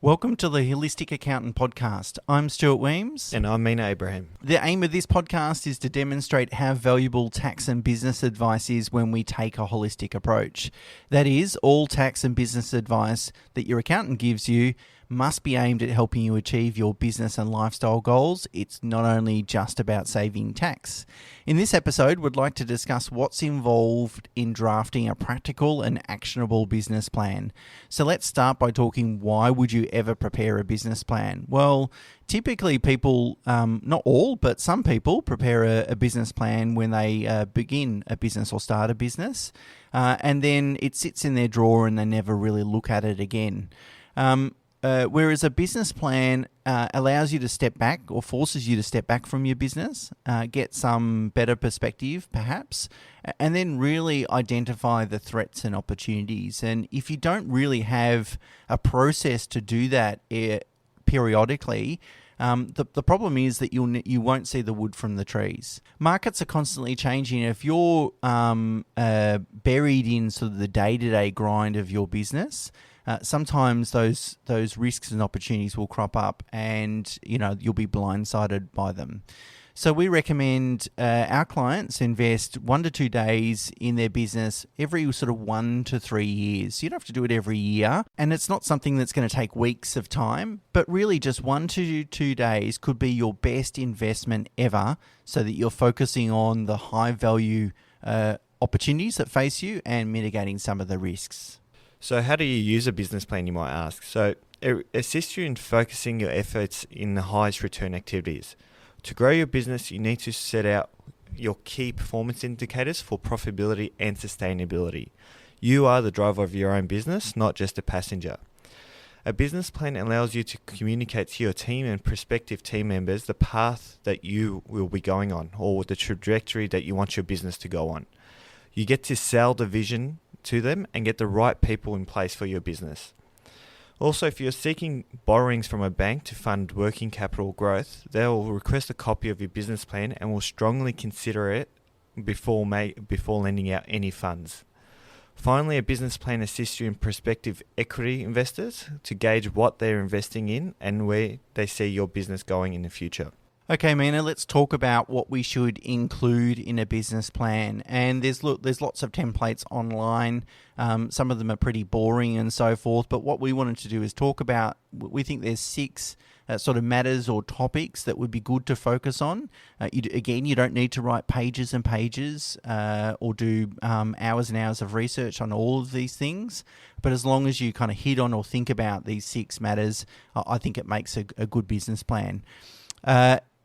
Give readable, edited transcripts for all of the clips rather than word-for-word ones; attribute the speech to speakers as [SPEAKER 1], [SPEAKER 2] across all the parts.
[SPEAKER 1] Welcome to the Holistic Accountant Podcast. I'm Stuart Weems.
[SPEAKER 2] And I'm Mena Abraham.
[SPEAKER 1] The aim of this podcast is to demonstrate how valuable tax and business advice is when we take a holistic approach. That is, all tax and business advice that your accountant gives you must be aimed at helping you achieve your business and lifestyle goals. It's not only just about saving tax. In this episode, we'd like to discuss what's involved in drafting a practical and actionable business plan. So let's start by talking, why would you ever prepare a business plan? Well, typically people, not all, but some people prepare a business plan when they begin a business or start a business, and then it sits in their drawer and they never really look at it again. Whereas a business plan allows you to step back or forces you to step back from your business, get some better perspective perhaps, and then really identify the threats and opportunities. And if you don't really have a process to do that periodically, the problem is that you won't see the wood from the trees. Markets are constantly changing. If you're buried in sort of the day-to-day grind of your business, sometimes those risks and opportunities will crop up, and you'll be blindsided by them. So we recommend our clients invest 1 to 2 days in their business every sort of 1 to 3 years. You don't have to do it every year, and it's not something that's going to take weeks of time, but really just 1 to 2 days could be your best investment ever, so that you're focusing on the high value opportunities that face you and mitigating some of the risks.
[SPEAKER 2] So how do you use a business plan, you might ask? So it assists you in focusing your efforts in the highest return activities. To grow your business, you need to set out your key performance indicators for profitability and sustainability. You are the driver of your own business, not just a passenger. A business plan allows you to communicate to your team and prospective team members the path that you will be going on, or the trajectory that you want your business to go on. You get to sell the vision to them and get the right people in place for your business. Also, if you're seeking borrowings from a bank to fund working capital growth, they will request a copy of your business plan and will strongly consider it before lending out any funds. Finally, a business plan assists you in prospective equity investors to gauge what they're investing in and where they see your business going in the future.
[SPEAKER 1] Okay, Mena, let's talk about what we should include in a business plan. And there's lots of templates online. Some of them are pretty boring and so forth. But what we wanted to do is talk about, we think there's 6 sort of matters or topics that would be good to focus on. You don't need to write pages and pages or do hours and hours of research on all of these things. But as long as you kind of hit on or think about these 6 matters, I think it makes a good business plan.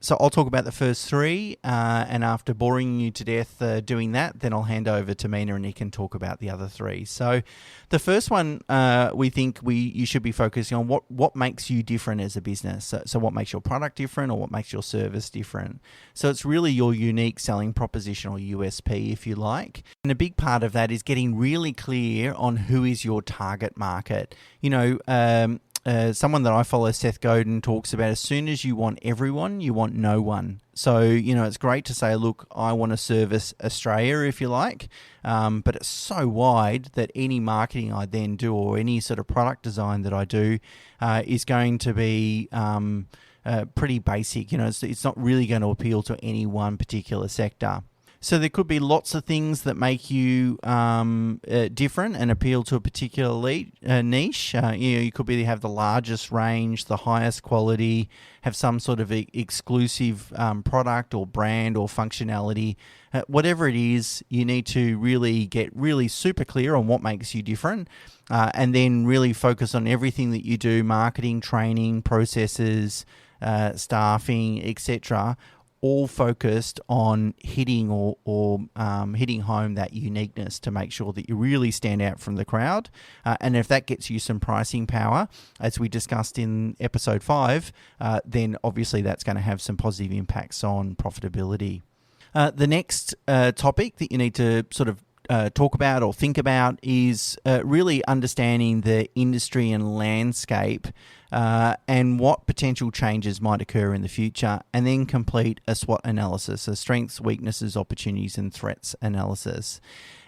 [SPEAKER 1] So I'll talk about the first 3, and after boring you to death doing that, then I'll hand over to Mena and he can talk about the other 3. So the first one, we think you should be focusing on what makes you different as a business. So what makes your product different, or what makes your service different. So it's really your unique selling proposition, or USP if you like. And a big part of that is getting really clear on who is your target market. Someone that I follow, Seth Godin, talks about, as soon as you want everyone, you want no one. So, it's great to say, look, I want to service Australia, if you like, but it's so wide that any marketing I then do, or any sort of product design that I do, is going to be pretty basic. It's not really going to appeal to any one particular sector. So there could be lots of things that make you different and appeal to a particular niche. You could be have the largest range, the highest quality, have some sort of exclusive product or brand or functionality. Whatever it is, you need to really get really super clear on what makes you different, and then really focus on everything that you do: marketing, training, processes, staffing, etc., all focused on hitting or hitting home that uniqueness to make sure that you really stand out from the crowd. And if that gets you some pricing power, as we discussed in episode 5, then obviously that's going to have some positive impacts on profitability. The next topic that you need to sort of talk about or think about is really understanding the industry and landscape and what potential changes might occur in the future, and then complete a SWOT analysis, a strengths, weaknesses, opportunities, and threats analysis.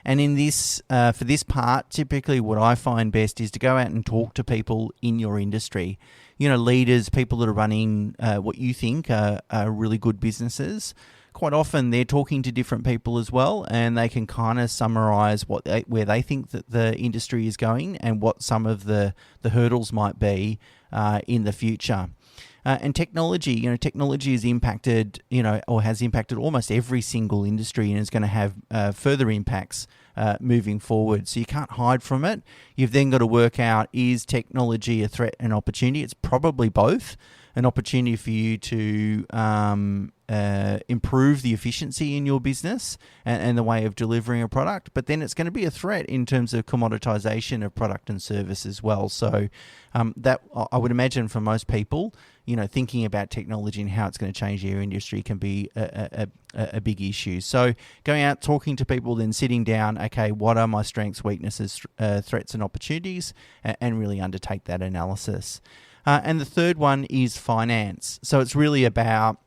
[SPEAKER 1] And in this, for this part, typically what I find best is to go out and talk to people in your industry. Leaders, people that are running what you think are really good businesses. Quite often they're talking to different people as well, and they can kind of summarize where they think that the industry is going and what some of the hurdles might be in the future. And technology has impacted, or has impacted almost every single industry, and is going to have further impacts moving forward. So you can't hide from it. You've then got to work out, is technology a threat and opportunity? It's probably both. An opportunity for you to improve the efficiency in your business and the way of delivering a product, but then it's going to be a threat in terms of commoditization of product and service as well. So that, I would imagine, for most people, thinking about technology and how it's going to change your industry can be a big issue. So going out, talking to people, then sitting down, okay, what are my strengths, weaknesses, threats and opportunities, and really undertake that analysis. And the third one is finance. So it's really about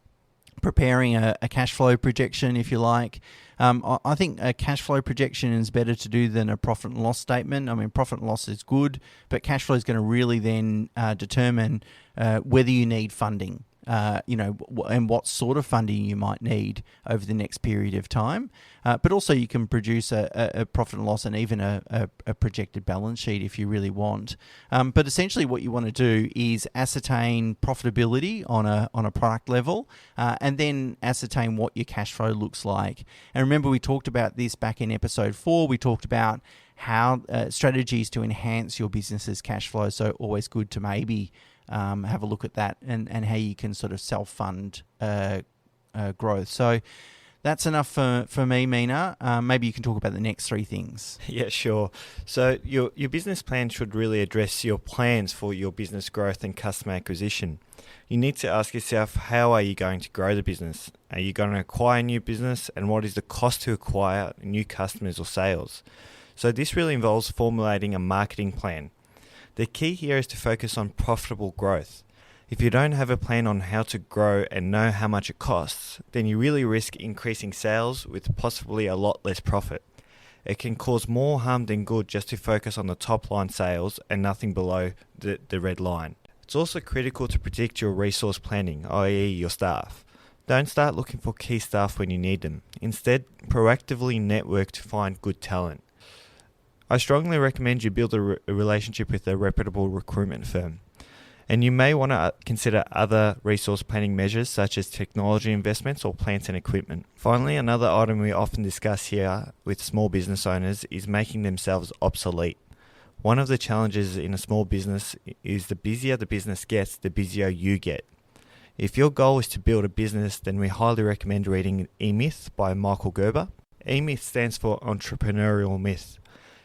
[SPEAKER 1] preparing a cash flow projection, if you like. I think a cash flow projection is better to do than a profit and loss statement. I mean, profit and loss is good, but cash flow is going to really then determine whether you need funding, and what sort of funding you might need over the next period of time. But also you can produce a profit and loss and even a projected balance sheet if you really want. But essentially what you want to do is ascertain profitability on a product level, and then ascertain what your cash flow looks like. And remember, we talked about this back in episode 4. We talked about how strategies to enhance your business's cash flow. So always good to maybe have a look at that and how you can sort of self-fund growth. So that's enough for me, Mena. Maybe you can talk about the next 3 things.
[SPEAKER 2] Yeah, sure. So your business plan should really address your plans for your business growth and customer acquisition. You need to ask yourself, how are you going to grow the business? Are you going to acquire new business? And what is the cost to acquire new customers or sales? So this really involves formulating a marketing plan. The key here is to focus on profitable growth. If you don't have a plan on how to grow and know how much it costs, then you really risk increasing sales with possibly a lot less profit. It can cause more harm than good just to focus on the top line sales and nothing below the red line. It's also critical to predict your resource planning, i.e. your staff. Don't start looking for key staff when you need them. Instead, proactively network to find good talent. I strongly recommend you build a relationship with a reputable recruitment firm. And you may want to consider other resource planning measures such as technology investments or plant and equipment. Finally, another item we often discuss here with small business owners is making themselves obsolete. One of the challenges in a small business is the busier the business gets, the busier you get. If your goal is to build a business, then we highly recommend reading E-Myth by Michael Gerber. E-Myth stands for Entrepreneurial Myth.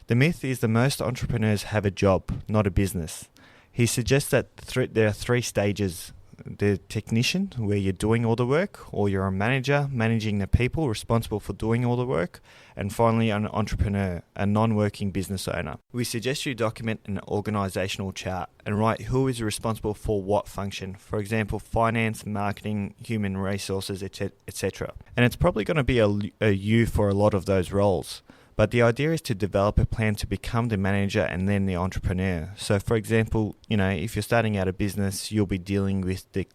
[SPEAKER 2] The myth is that most entrepreneurs have a job, not a business. He suggests that there are 3 stages: the technician, where you're doing all the work, or you're a manager, managing the people responsible for doing all the work, and finally an entrepreneur, a non-working business owner. We suggest you document an organizational chart and write who is responsible for what function, for example, finance, marketing, human resources, etc. And it's probably going to be a you for a lot of those roles. But the idea is to develop a plan to become the manager and then the entrepreneur. So, for example, if you're starting out a business, you'll be dealing with the,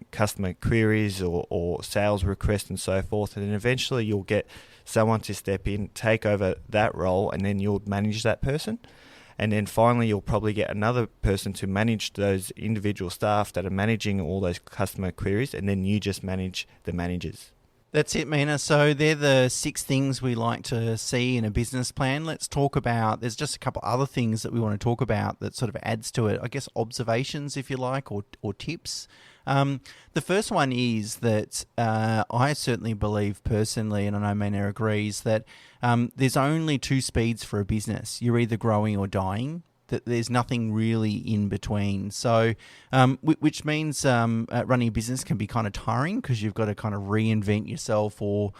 [SPEAKER 2] customer queries or sales requests and so forth. And then eventually you'll get someone to step in, take over that role, and then you'll manage that person. And then finally, you'll probably get another person to manage those individual staff that are managing all those customer queries. And then you just manage the managers.
[SPEAKER 1] That's it, Mena. So they're the 6 things we like to see in a business plan. Let's talk about, there's just a couple other things that we want to talk about that sort of adds to it. I guess observations, if you like, or tips. The first one is that I certainly believe personally, and I know Mena agrees, that there's only 2 speeds for a business. You're either growing or dying. That there's nothing really in between. So, which means running a business can be kind of tiring because you've got to kind of reinvent yourself or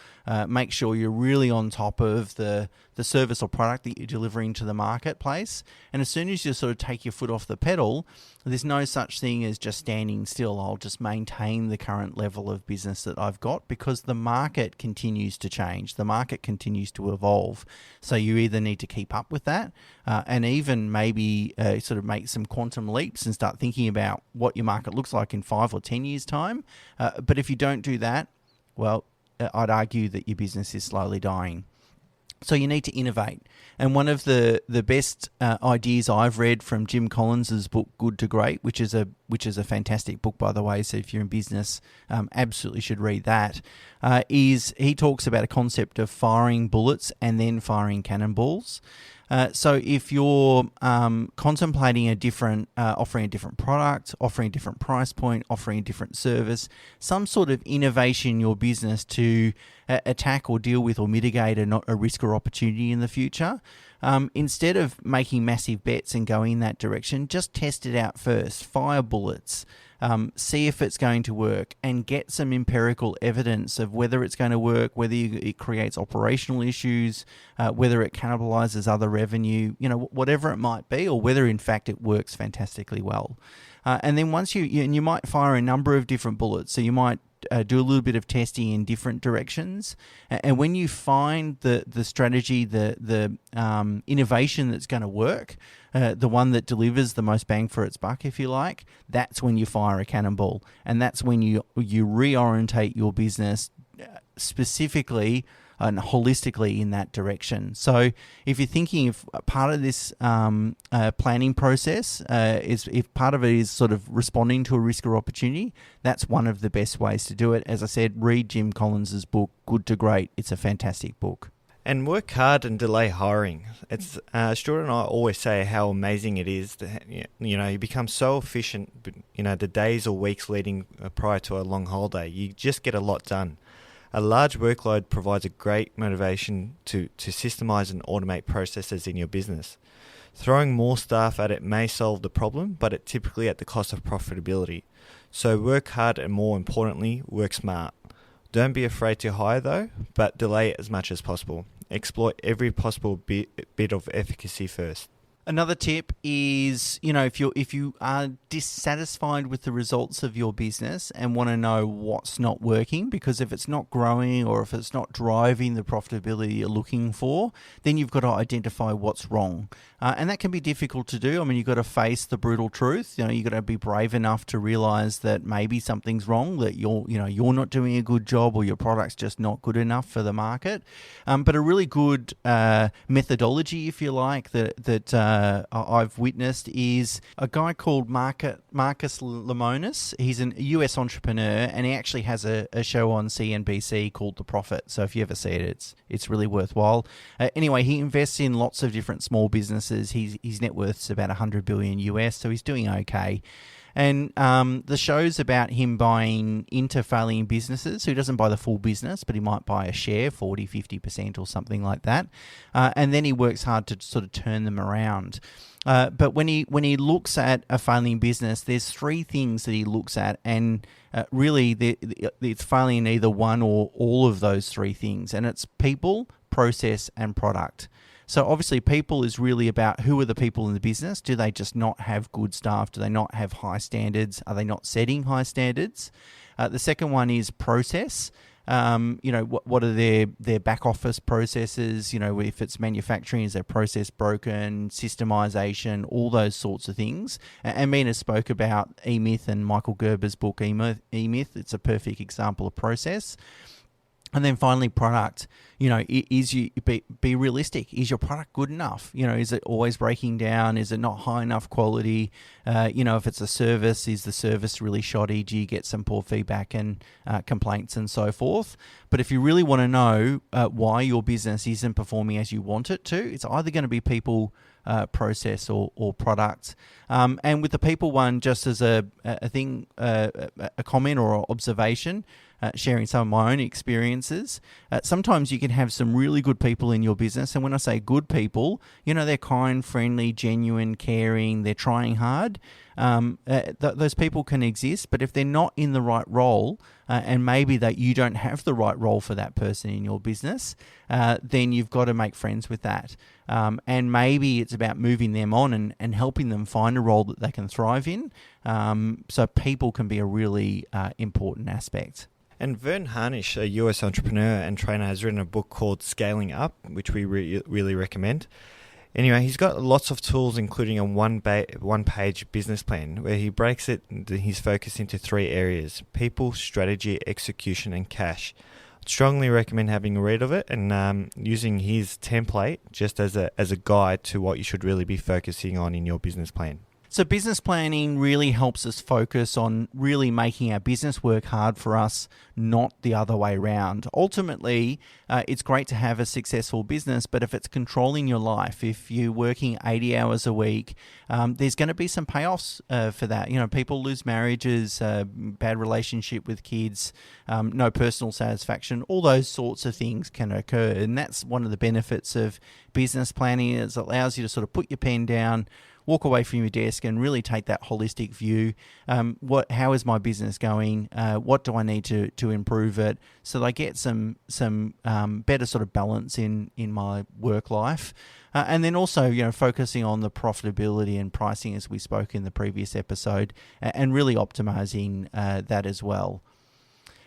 [SPEAKER 1] make sure you're really on top of the service or product that you're delivering to the marketplace. And as soon as you sort of take your foot off the pedal, There's no such thing as just standing still. I'll just maintain the current level of business that I've got, because the market continues to change. The market continues to evolve. So you either need to keep up with that and even maybe sort of make some quantum leaps and start thinking about what your market looks like in 5 or 10 years' time. But if you don't do that, well, I'd argue that your business is slowly dying. So you need to innovate. And one of the best ideas I've read from Jim Collins's book, Good to Great, which is a fantastic book, by the way. So if you're in business, absolutely should read that. Is he talks about a concept of firing bullets and then firing cannonballs. So if you're contemplating offering a different product, offering a different price point, offering a different service, some sort of innovation in your business to attack or deal with or mitigate a risk or opportunity in the future, instead of making massive bets and going in that direction, just test it out first. Fire bullets. See if it's going to work and get some empirical evidence of whether it's going to work, whether it creates operational issues, whether it cannibalizes other revenue, whatever it might be, or whether in fact it works fantastically well. And then once you might fire a number of different bullets, so you might do a little bit of testing in different directions, and when you find the strategy, the innovation that's going to work, the one that delivers the most bang for its buck, if you like, that's when you fire a cannonball, and that's when you reorientate your business specifically and holistically in that direction. So if you're thinking if part of this planning process if part of it is sort of responding to a risk or opportunity, that's one of the best ways to do it. As I said, read Jim Collins's book, Good to Great. It's a fantastic book.
[SPEAKER 2] And work hard and delay hiring. It's Stuart and I always say how amazing it is that you become so efficient. The days or weeks leading prior to a long holiday, you just get a lot done. A large workload provides a great motivation to systemize and automate processes in your business. Throwing more staff at it may solve the problem, but it typically at the cost of profitability. So work hard and, more importantly, work smart. Don't be afraid to hire though, but delay it as much as possible. Exploit every possible bit of efficacy first.
[SPEAKER 1] Another tip is, if you are dissatisfied with the results of your business and want to know what's not working, because if it's not growing or if it's not driving the profitability you're looking for, then you've got to identify what's wrong. And that can be difficult to do. I mean, you've got to face the brutal truth. You've got to be brave enough to realize that maybe something's wrong, that you're not doing a good job, or your product's just not good enough for the market. But a really good methodology, if you like, that I've witnessed is a guy called Marcus Lemonis. He's a US entrepreneur, and he actually has a show on CNBC called The Profit. So if you ever see it, it's really worthwhile. Anyway, he invests in lots of different small businesses. His net worth's about 100 billion US, so he's doing okay. And the show's about him buying into failing businesses. So he doesn't buy the full business, but he might buy a share, 40, 50% or something like that. And then he works hard to sort of turn them around. But when he looks at a failing business, there's 3 things that he looks at, and really it's failing in either one or all of those 3 things. And it's people, process, and product. So obviously people is really about who are the people in the business. Do they just not have good staff? Do they not have high standards? Are they not setting high standards? The second one is process. What are their back office processes? If it's manufacturing, is their process broken? Systemization, all those sorts of things. And Mena spoke about E-Myth and Michael Gerber's book E-Myth. It's a perfect example of process. And then finally, product. Be realistic. Is your product good enough? Is it always breaking down? Is it not high enough quality? If it's a service, is the service really shoddy? Do you get some poor feedback and complaints and so forth? But if you really want to know why your business isn't performing as you want it to, it's either going to be people, process, or product. And with the people one, just as a comment or observation, sharing some of my own experiences. Sometimes you can have some really good people in your business. And when I say good people, they're kind, friendly, genuine, caring, they're trying hard. Those people can exist, but if they're not in the right role, and maybe that you don't have the right role for that person in your business, then you've got to make friends with that. And maybe it's about moving them on and helping them find find a role that they can thrive in. So people can be a really important aspect.
[SPEAKER 2] And Vern Harnish, a US entrepreneur and trainer, has written a book called Scaling Up, which we really recommend. Anyway, he's got lots of tools, including a one-page business plan, where he breaks his focus into 3 areas: people, strategy, execution, and cash. I'd strongly recommend having a read of it and using his template just as a guide to what you should really be focusing on in your business plan.
[SPEAKER 1] So business planning really helps us focus on really making our business work hard for us, not the other way around. Ultimately, it's great to have a successful business, but if it's controlling your life, if you're working 80 hours a week, there's going to be some payoffs for that. People lose marriages, bad relationship with kids, no personal satisfaction. All those sorts of things can occur, and that's one of the benefits of business planning. Is it allows you to sort of put your pen down, walk away from your desk and really take that holistic view. How is my business going? What do I need to improve it so that I get some better sort of balance in my work life? And then also, focusing on the profitability and pricing, as we spoke in the previous episode, and really optimizing that as well.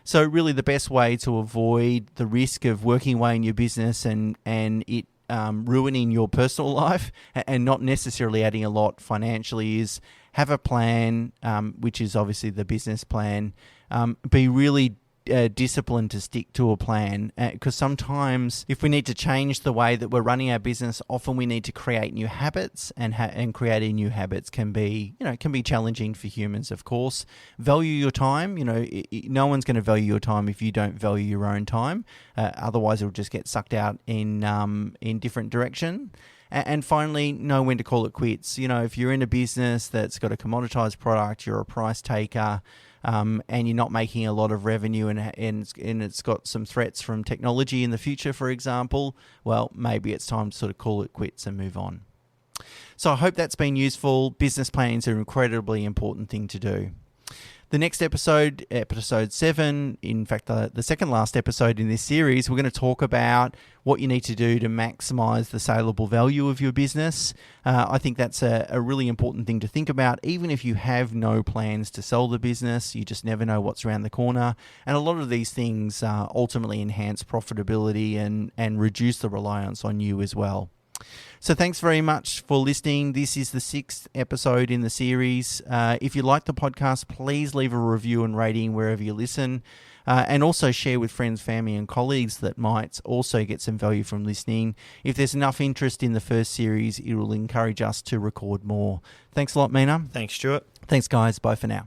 [SPEAKER 1] So really the best way to avoid the risk of working away in your business and it ruining your personal life and not necessarily adding a lot financially is have a plan, which is obviously the business plan. Be really disciplined to stick to a plan, because sometimes if we need to change the way that we're running our business, often we need to create new habits, and creating new habits can be challenging for humans. Of course, value your time. No one's going to value your time if you don't value your own time. Otherwise, it'll just get sucked out in different direction. And finally, know when to call it quits. If you're in a business that's got a commoditized product, you're a price taker, and you're not making a lot of revenue, and it's got some threats from technology in the future, for example, well, maybe it's time to sort of call it quits and move on. So I hope that's been useful. Business planning is an incredibly important thing to do. The next episode 7, in fact, the second last episode in this series, we're going to talk about what you need to do to maximize the saleable value of your business. I think that's a really important thing to think about. Even if you have no plans to sell the business, you just never know what's around the corner. And a lot of these things ultimately enhance profitability and reduce the reliance on you as well. So thanks very much for listening. This is the 6th episode in the series. If you like the podcast, please leave a review and rating wherever you listen. And also share with friends, family and colleagues that might also get some value from listening. If there's enough interest in the first series, it will encourage us to record more. Thanks a lot, Mena.
[SPEAKER 2] Thanks, Stuart.
[SPEAKER 1] Thanks, guys. Bye for now.